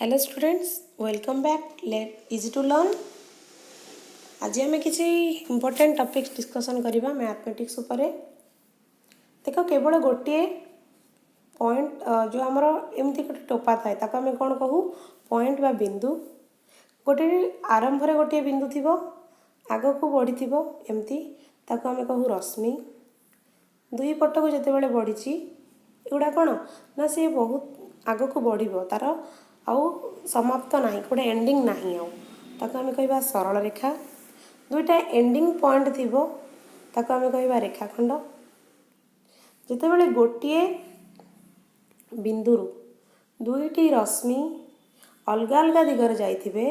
Hello students welcome back let easy to learn. आज आम किसी इंपोर्टेंट टॉपिक्स डिस्कशन करवा मैथमेटिक्स उपरे। देख केवल गोटे पॉइंट जो आमर एमती गोटे टोपा थाए ताको आम कौन कहू पॉइंट बा बिंदु। गोटे आरंभ रे गोटे बिंदु थी आग को बढ़ी थी एमती ताको आम कहू रश्मि। दुई पट को जिते बड़े बढ़ी एगुड़ा कौन ना सी बहुत आग को बढ़ तार आउ समाप्त ना गोटे एंडिंग ना ताको आम कह सरल रेखा। दुईटा एंडिंग पॉइंट थी ताको आम कह रेखाखंड। जिते बड़े गोटे बिंदु दुईटी रश्मि अलग अलग दिगरे जाइथिबे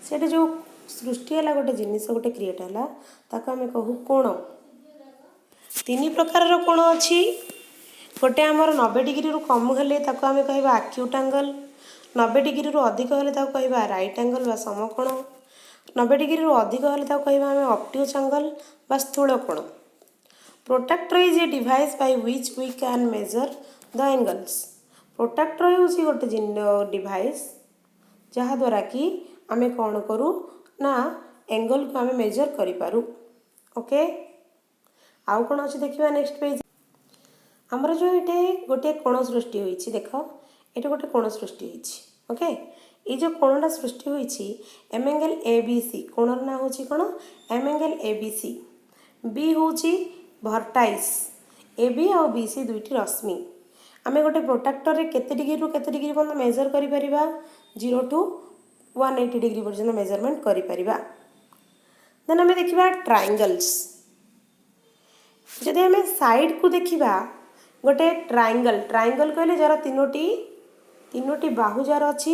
सेठी जो सृष्टि है गोटे जिनिस गोटे क्रिएट है ताको आम कहू कोण। तीन प्रकार कोण अच्छी गोटे आमर 90 डिग्री रु कम हेले ताको आम कह एक्यूट एंगल। 90 डिग्री रु अधिक हेले ताको कह राइट एंगल बा समकोण। 90 डिग्री रु अधिक हेले ताको कह आम ऑब्ट्यूज एंगल बा स्थूल कोण। Protractor is a device by which we can measure the angles. Protractor होची गोटे डिवाइस जहा द्वारा कि आम कौन करूँ ना एंगल को आम मेजर करूँ। ओके आउ कौन अच्छी देखा नेक्स्ट पेज आमर जो ये गोटे कोण सृष्टि होती देख ये गोटे कोण सृष्टि होती। ओके ये जो कोणटा सृष्टि होती एम एंगल ए बी सी कोणर ना हूँ कौन एम एंगल ए बी सी। बी हूँ भर्टाइस A B uh B C दुईटी रश्मि आम गोटे प्रोट्रैक्टर रे केते डिग्री रु केते डिग्री पर्यंत मेजर करि परिबा 0 टू 180 डिग्री पर्यंत मेजरमेंट करि परिबा। देन आम देखिबा ट्रायंगल्स। जदि आम साइड को देखिबा गोटे ट्रायंगल ट्रायंगल कहले जार तीनोटी बाहु जार अच्छी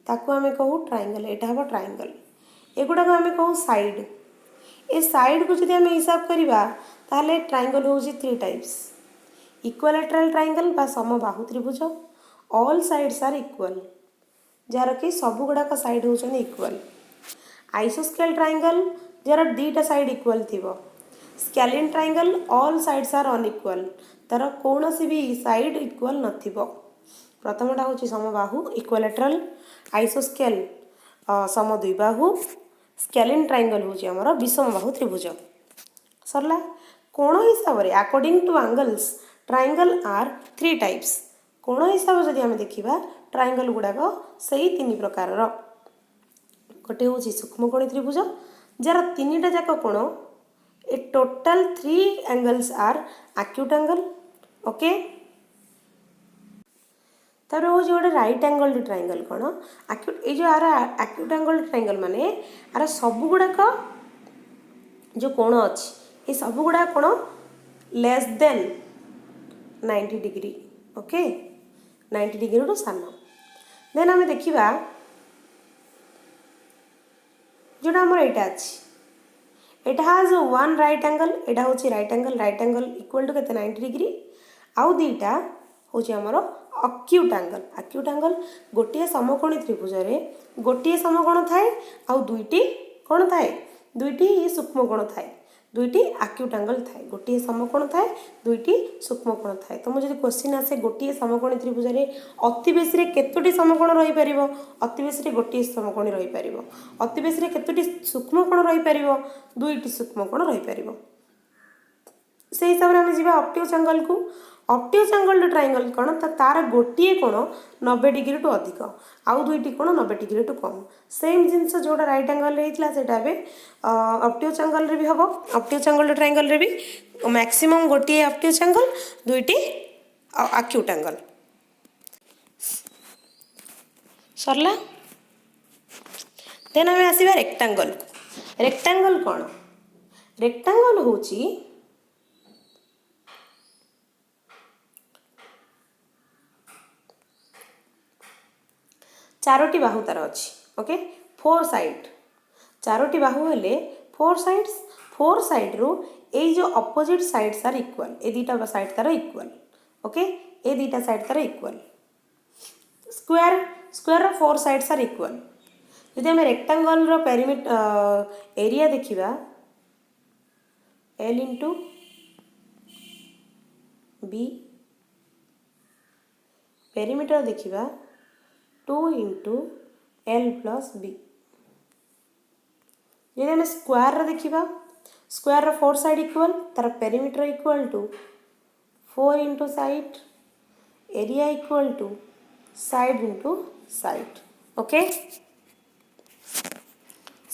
ताकू आम कहू ट्रायंगल। एटा हम ट्रायंगल एगुड़ा आम कहू साइड। ए साइड को जब आम हिसाब करवा ताहले ट्रायंगल हूँ 3 टाइप्स। इक्विलैटरल ट्रायंगल बा समबाहु त्रिभुज ऑल साइड्स आर इक्वल जार कि सब गुड़ाक साइड होउछन इक्वल। आइसोस्केल ट्रायंगल जार दीटा साइड इक्वल थिबो। Scalene triangle all sides are unequal तार कौन सी भी साइड इक्वल नथिबो। प्रथमटा हूँ समबाहु इक्विलैटरल आइसोस्केल समद्विबाहु स्केलिन ट्रायंगल हूँ आमर विषमबाहु त्रिभुज सरला। कोण हिसाब से according to angles triangle are 3 types. कोण हिसाब से जब देखा ट्रायंगल गुड़ाक से 3 प्रकार गोटे हूँ सूक्ष्मकोणी त्रिभुज जार 3टा जाक कोण ए total 3 angles are acute angle. Okay तापर हूँ गोटे राइट एंगल ट्रायंगल कौन एक्यूट ये जो आर एक्यूट एंगल ट्रायंगल माने आर सब गुड़ाक जो कोण अच्छी ये सब गुड़ा कोण less than 90 degree. Okay 90 degree टू सान। देन आम देखा जोटा आमर यहाँ अच्छी एटा हाज 1 राइट एंगल एटा हूँ राइट एंगल इक्वल टू के 90 डिग्री आउ दीटा हूँ आमर एक्यूट एंगल गोटे समकोणी त्रिभुज गोटे समकोण थाए आउ दुईटी कौन थाए दुईटी सूक्ष्मकोण थाए दुईटी एक्यूट एंगल थाए गोटे समकोण थाए दुईटी सूक्ष्मकोण थाए। तुम जो क्वेश्चन आसे गोटे समकोणी त्रिभुज अति बेसी केतोटी समकोण रही पारिबो अति बेसी गोटे समकोणी रही पारिबो अति बेसी केतोटी सूक्ष्मकोण रही पारिबो दुईटी सूक्ष्मकोण रही पारिबो। से हिसाब से आम जी ऑब्ट्यूज एंगल को ऑब्ट्यूज एंगल ट्रायंगल कौन तार गोटे कोण 90 डिग्री टू अधिक आउ दुईटी कोण 90 डिग्री टू कम सेम जिनस जोटा राइट एंगल होता है ऑब्ट्यूज एंगल भी हम ऑब्ट्यूज एंगल ट्रायंगल भी मैक्सिमम गोटे ऑब्ट्यूज एंगल दुईटी एक्यूट एंगल सरला। देन आम आसवा रेक्टांगल। रेक्टांगल कौन रेक्टांगल हूँ चारोटी बाहु तार अच्छी। ओके 4 साइड चारोटी बाहु हेले 4 साइड रु ए जो अपोजिट साइड्स आर इक्वल ए दीटा साइड तार इक्वल। ओके ए दीटा साइड तार equal square 4 sides are equal. यदि आम रेक्टांगल एरिया देखा एल इंटू बी पेरीमीटर देखा 2 इंटू एल प्लस बी। यदि आम स्क्वायर देखा स्क्वायर फोर साइड इक्वल तार perimeter equal to 4 into side area equal to side into side. Okay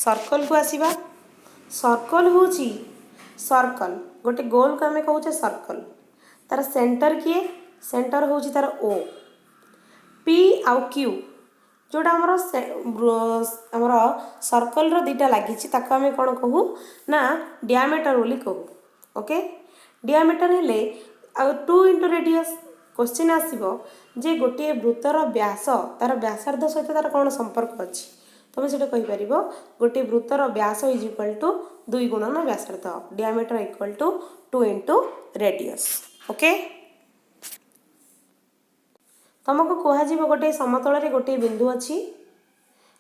circle को आसीबा सर्कल होची सर्कल गोटे गोल को आम कहूचे सर्कल तार सेंटर किए सेंटर होची तार ओ पी आउ क्यू जोटा आमर सर्कल रो दीटा लगी ताको आम कौन कहू ना डियामीटर बोली कहू। ओके डियामीटर हेले आ 2 इंटू रेडियस क्वेश्चन आसीबो जे गोटे वृत्तर व्यास तार व्यासार्ध सहित तार कौन संपर्क अच्छी तुम से कहीपर गोटे वृत्तर व्यास इज इक्वल टू 2 गुणन व्यासार्ध diameter equal to 2 into radius. Okay तुमको कह गोटे समतल गोटे बिंदु अच्छी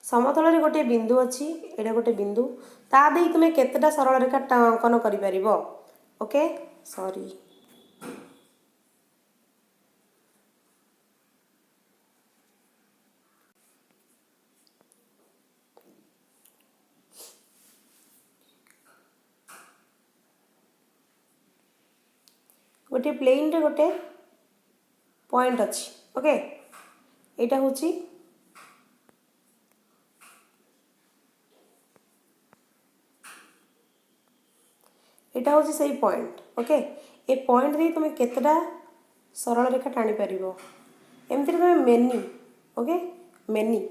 समतल गोटे बिंदु अच्छी एटा गोटे बिंदु ता दे तुम्हें केतेटा सरल रेखा अंकन कर। ओके सॉरी गोटे प्लेन रे गोटे पॉइंट अच्छी। ओके एटा होची एटा होची सही पॉइंट। ओके ए पॉइंट दे तुम केतेटा सरल रेखा टाणी पारिबो एमती तुम मेनी। ओके मेनी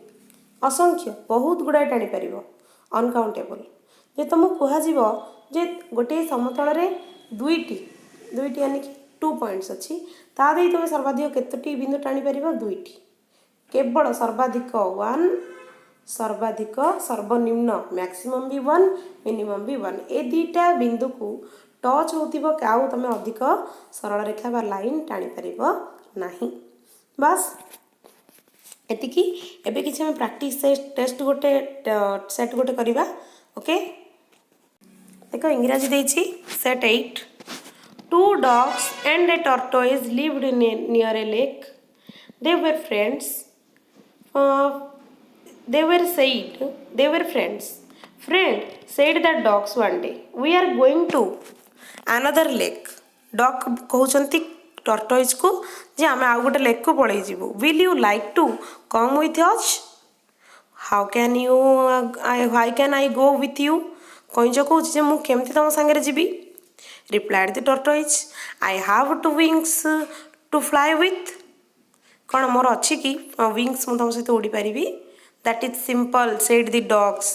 असंख्य बहुत गुड़ाए टाणी पारिबो अनकाउंटेबल जे तुमको कह जे गोटे समतल रे दुईटी दुईटी यानी कि 2 पॉइंट्स अच्छी ता दे तुम सर्वाधिक केतोटी बिंदु टाणी पारिबो दुईटी केवल सर्वाधिक 1 सर्वाधिक सर्वनिम्न मैक्सिमम भी 1 मिनिमम भी 1 ए दीटा बिंदु को टच होतिबो काउ तुम अधिक सरल रेखा बा लाइन टाणी पारिबो नाही। बस एतिकी एबे किछि हम प्रैक्टिस टेस्ट गोटे सेट गोटे करिबा। ओके देखो इंग्रजी देछि set 8 Two dogs and a tortoise lived near a lake. They were friends. They were friends. Friend said the dogs one day, "We are going to another lake." Dog कहउचंती tortoise को जे आमे आ गोटे lake को पळै जिवो। Will you like to come with us? How can you? Why can I go with you? कइंज कहउछ जे मु केमती तम संगे जीवी। Replied the tortoise, I have 2 wings to fly with. कौन मोर अच्छी कि विंग्स मु तुम सहित उड़ी पारिबी। That is simple, said the dogs.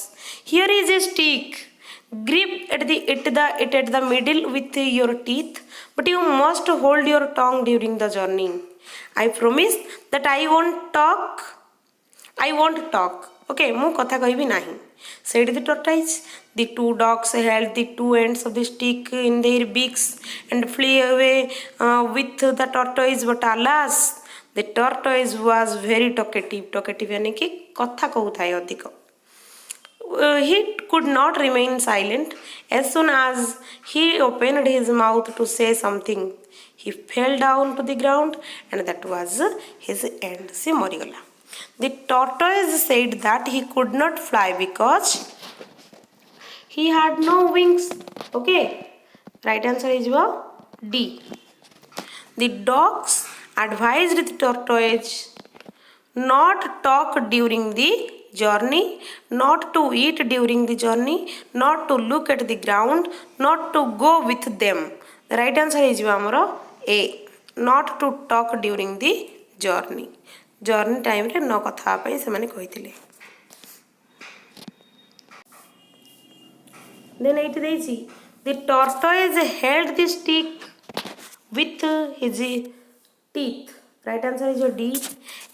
Here is a stick. Grip it at the middle with your teeth, but you must hold your tongue during the journey. I promise that I won't talk. Okay, मु कथा कहबी नाही, said the tortoise. The 2 dogs held the 2 ends of the stick in their beaks and flew away with the tortoise. But alas, the tortoise was very talkative. Talkative यानी कि कथा कहूथाय अधिक. He could not remain silent. As soon as he opened his mouth to say something, he fell down to the ground, and that was his end. से मरिगला. The tortoise said that he could not fly because he had no wings. Okay, right answer is D. The dogs advised the tortoise not talk during the journey, not to eat during the journey, not to look at the ground, not to go with them. The right answer is A. Not to talk during the journey. Journey time रे न कथा पई से माने कहिथिले. Then it देछि the tortoise held the stick with his teeth. Right answer is D.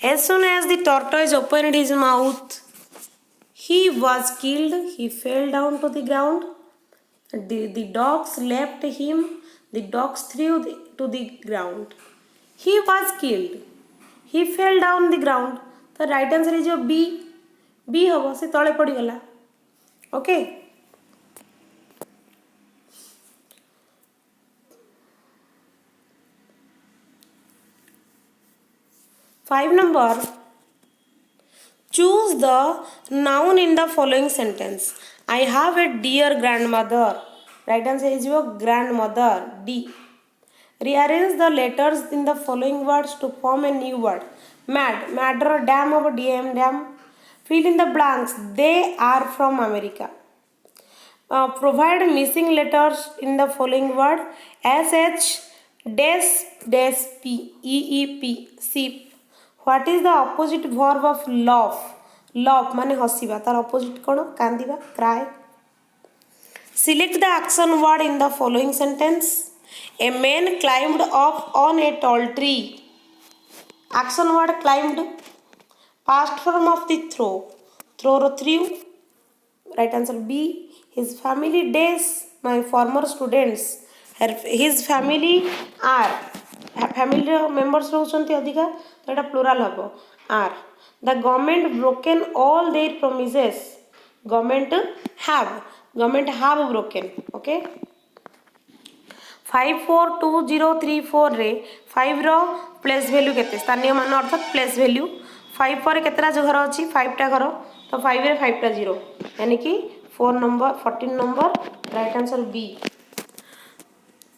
As soon as the tortoise opened his mouth, he was killed. He fell down to the ground. The dogs left him. The dogs threw to the ground. He was killed. He fell down the ground. The right answer is B. B होबो से तळे पड़ी गला. Okay. Five number. Choose the noun in the following sentence. I have a dear grandmother. Right answer is your grandmother. D. Rearrange the letters in the following words to form a new word. Mad. Mad or dam of dam dam. Fill in the blanks. They are from America. Provide missing letters in the following word. sh dash dash p eep sheep. What is the opposite verb of laugh? Laugh माने हसिबा तार opposite कौन कांदिबा cry. Select the action word in the following sentence. A man climbed up on a tall tree. Action word climbed. Past form of the throw. Throw or threw. Right answer B. His family days my former students. His family are family members रहउछन्ति अधिका तो एटा plural हबो are. The government broken all their promises. Government have broken. Okay. 542034 रे 5 रो place value केते स्थानीय मान अर्थात place value 5 पर केतरा जो घर अछि 5 टा घर तो 5 रे 5 टा 0 यानी कि 4 number 14 number. Right answer B.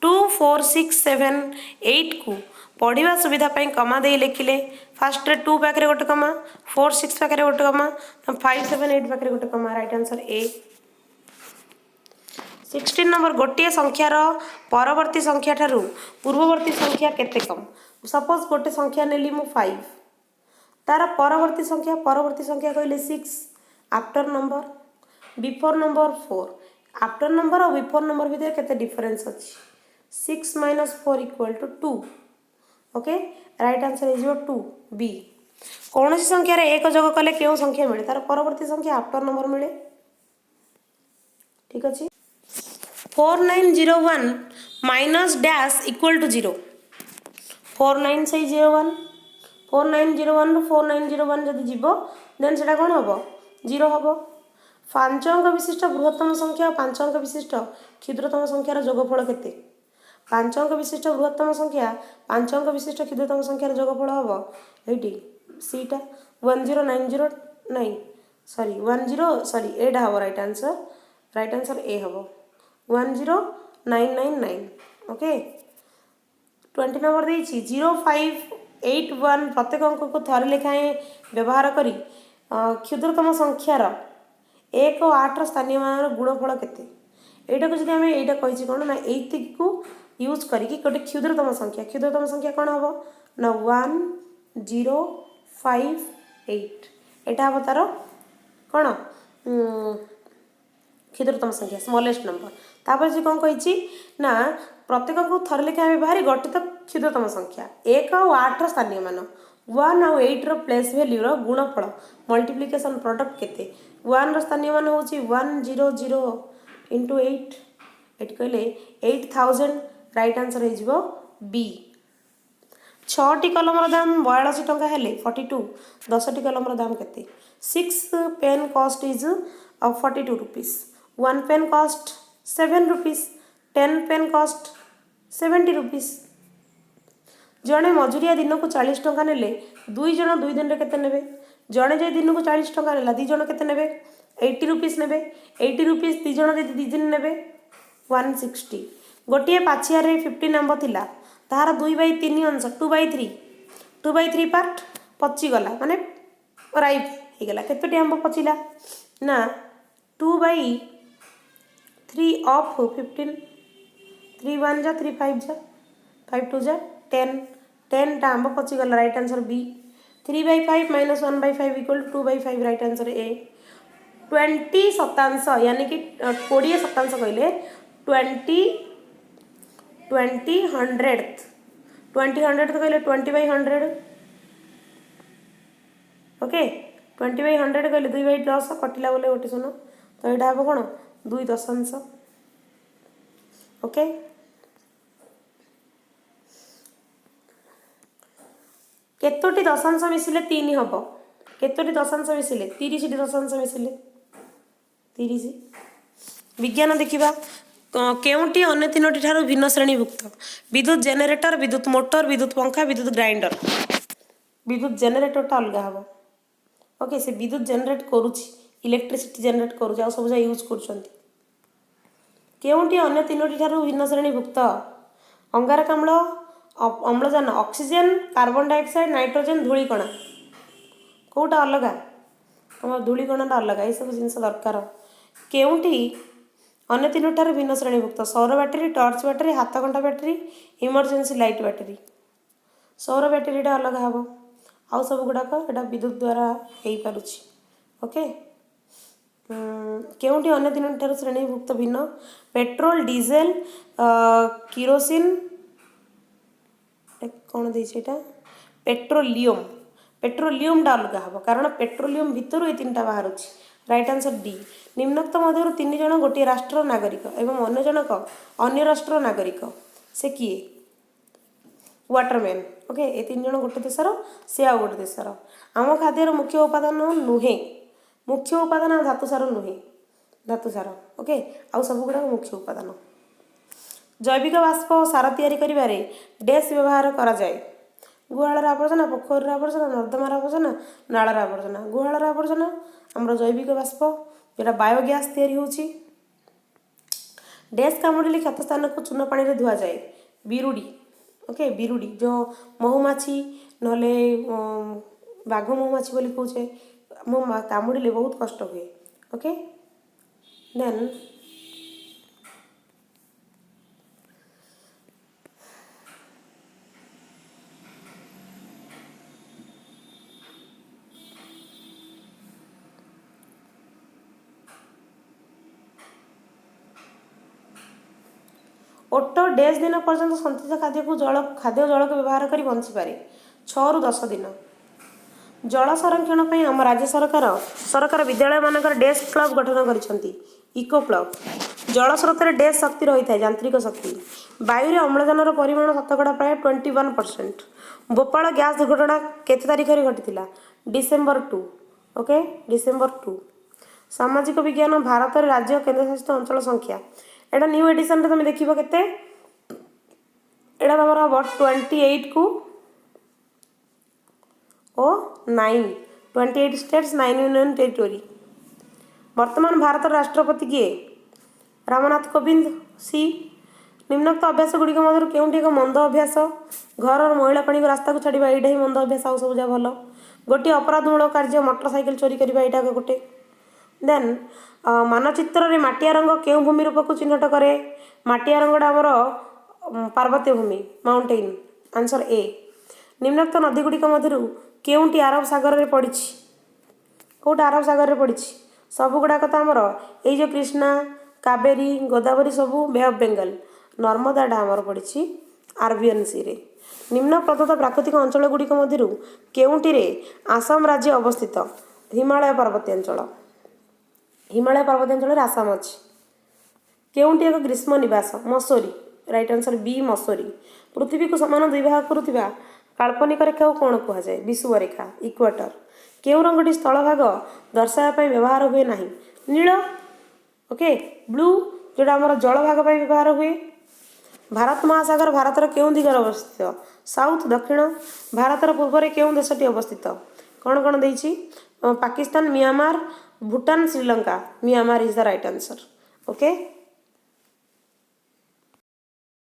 2 4 6 7 8 को पढ़ा सुविधा कमा दे लिखिले. फास्ट 2 पाखे गोटे कमा 4 6 पाखे गोटे कमा 5 7 8 पाखे गोटे कमा. राइट आंसर ए. 16 नंबर गोटे संख्यार परवर्ती संख्या ठारू पूर्ववर्ती संख्या केते कम. सपोज गोटे संख्या नेली मु 5 तार परवर्ती संख्या कहले 6 after number before number 4 after number और बिफोर नंबर भितर केते डिफरेंस अछि. 6 - 4 = 2. Okay. Right answer is your 2 B. कौन सी संख्या रे एक जोग कले केउ संख्या मिले तार परवर्ती संख्या आफ्टर नंबर मिले. ठीक अछि. 4901 माइनस डैश इक्वल टू 0. 49 से 01 4901 ରୁ 4901 जदि जीवो देन सेटा कोन हबो 0 हबो. 5 अंक विशिष्ट बृहत्तम संख्या और 5 अंक विशिष्ट क्षुद्रतम संख्यार जोगफल केते. 5 अंक विशिष्ट बृहत्तम संख्या 5 अंक विशिष्ट क्षुद्रतम संख्यार जोगफल हबो एटी सीटा 1090 सॉरी 8 हबो. राइट आंसर ए हबो 10999. ओके. 20 नंबर देछि 0581 प्रत्येक अंक को थरे लेखाएं व्यवहार करी क्षुद्रतम संख्यार 1 और 8 स्थानीय मान गुणफल केते. एटा को जदि हमें एटा कहिछि कोन ना 8 को यूज करी कि गोटे क्षुद्रतम संख्या कोन हबो ना 1058. एटा हबो तार कोन क्षुद्रतम संख्या स्मॉलेस्ट नंबर. तापर जे कोन कहिछि ना प्रत्येक को थरे लेखा व्यवहार गठित क्षुद्रतम संख्या 1 और 8 स्थानीय मान 1 और 8 रो प्लेस वैल्यू रो गुणफल मल्टीप्लिकेशन प्रोडक्ट केते. 1 रो स्थानीय मान होछि 100 into 8 एट कहले 8000. राइट आंसर हे जिवो बी. 6 टी कलम दाम 42 टंका हेले 42. 10 टी कलम दाम केते 6 pen cost is 42 rupees. 1 pen cost 7 rupees. 10 pen cost 70 rupees. जड़े मजुरिया दिन को 40 टंका नेले 2 जन 2 दिन रे केते नेबे. जड़े जे दिन को 40 टंका नेला 2 जन केते नेबे 80 रुपीस नेबे. 80 रुपीस 2 जन 2 दिन नेबे 160. गोटे पाछिया रे 50 आंब थिला तार 2/3 अंश 2/3 पार्ट पची गला माने राइप हे गला. केतोटी आंब पचिला ना 2/3 ऑफ 15. 3 1 जा 3 5 जा 5 2 जा 10 टा आंब पची गला. Right answer B. 3/5 - 1/5 = 2/5. Right answer A. 20% यानी कि 20% कहले 20 100th 20 100th कहले 20/100. ओके. 20/100 कहले 2/10 कटिला बोले गोटे सुनो तो एटा हबो कोन 2 दशांश. ओके. केतोटी दशांश मिसिले 3 हबो. केतोटी दशांश मिसिले 30 टी दशांश मिसिले 30. विज्ञान देखिबा केउटी अन्य 3टी ठारू भिन्न श्रेणीभुक्त. विद्युत जेनेरेटर विद्युत मोटर विद्युत पंखा विद्युत ग्राइंडर. विद्युत जेनेरेटर टा अलगा हबो ओके से विद्युत जनरेट करुच्ची इलेक्ट्रिसिटी जनरेट करुच्ची आ सब यूज करुँच केउंटी अन्य तीनोटी ठारू भिन्न श्रेणीभुक्त अंगारकाम्ल अम्लजान ऑक्सीजन कार्बन डाइऑक्साइड नाइट्रोजन धूलिकणा कौटा अलग आम धूलिकणाटा अलग ये सब जिन दरकार केउंटी अन्य तीनोटी ठारू भिन्न श्रेणीभुक्त सौर बैटेरी टर्च बैटेरी हाथघंटा बैटेरी इमरजेंसी लाइट बैटेरी सौर बैटेरीटा अलग हम आउ सब गुड़ाक यहाँ विद्युत द्वारा हो पारुछि ओके केउंटी अन्य तीन ठार श्रेणीभुक्त भिन्न पेट्रोल डीजेल किरोसिन कौन देटा पेट्रोलियम पेट्रोलियमटा अलग हम कारण पेट्रोलियम भितर ये तीन बाहर राइट आंसर डी निम्नोक्त मध्य तीन जन गोटे राष्ट्र नागरिक एवं अन्य जनक अन्य राष्ट्र नागरिक से किए वाटरमैन ओके ये तीन जन गोटे देशर से आउ गोटे देशर आम खाद्यर मुख्य उपादान नुहे मुख्य उपादान धातुसार नुहे धातुसार ओके आउ सब गुड़ा मुख्य उपादान जैविक बाष्प सार तैयारी करिबारे डैश व्यवहार करा जाए गुहालर आवर्जना पोखर आवर्जना नर्दमार आवर्जना नालर आवर्जना गुहालर आवर्जना आमर जैविक बाष्प जोटा बायोगैस तैयारी होची डैश कामुड़िले क्षत स्थान को चून पानी रे धुआ जाए बिरुड़ी ओके बिरुड़ी जो महुमाछी नले बाघ महुमाछी बोली कहे मो कामुड़िले बहुत कष्ट हुए ओके देन ओट डैश दिन पर्यंत संचित खाद्य को जल को व्यवहार कर बंची पारे 6 ରୁ 10 दिन जल संरक्षण पर आम राज्य सरकार विद्यालय मानक डैश क्लब गठन कर इको क्लब जल स्रोत डैश शक्ति रही है यांत्रिक शक्ति वायु अम्लजान परिमाण शतकड़ा प्राय 21%। भोपाल गैस दुर्घटना केते तारीख में घटी डिसेम्बर 2 ओके डिसेम्बर 2। सामाजिक विज्ञान भारत राज्य केन्द्रशासित अंचल संख्या एटा न्यू एडिशन तुम देखिए केते एटा तुम हम 28 को ओ 9 28 स्टेट्स 9 यूनियन टेरिटोरी। वर्तमान भारत राष्ट्रपति किए रामनाथ कोविंद सी। निम्नोक्त अभ्यास गुड़िक मध्य केउंटी एक मंद अभ्यास घर महिला पानी को रास्ता को छाड़ा यहाँ ही मंद अभ्यास आउ सब जा भल गोटे अपराधमूलक कार्य मोटरसाइकेल चोरी करवा यहाँ गोटे देन मानचित्र रे माटिया रंग केउ भूमि रूप को चिन्हट करे माटिया रंगटा आमर पार्वत्य भूमि माउंटेन आंसर ए। निम्नोक्त नदी गुड़िक मध्य केउंटी अरब सागर रे पड़ी कौटा अरब सागर रे पड़ी सब गुड़ाक तो आमर ये जो कृष्णा कावेरी गोदावरी सबू बे ऑफ बेंगल नर्मदाटा आमर पड़ी आरबियन सी रे। निम्न प्रदत्त प्राकृतिक अंचल गुड़िक मध्य केउंटी रे आसाम राज्य अवस्थित हिमालय पर्वतांचल हिमालय पर्वतांचल आसाम अच्छी केउंटी एक ग्रीष्म निवास Mussoorie right answer B Mussoorie. पृथ्वी को समान दुई भाग करुवा काल्पनिक रेखा को कौन कहुए विषुव रेखा इक्वेटर केउ रंगटी स्थल भाग दर्शावा व्यवहार हुए ना नील ओके ब्लू जोटा आमर जल भाग व्यवहार हुए। भारत महासागर भारतर केउ दिगरे अवस्थित साउथ दक्षिण भारतर पूर्व में केउ देशटी अवस्थित कौन कौन देछि Pakistan Myanmar Bhutan Sri Lanka Myanmar is the right answer okay.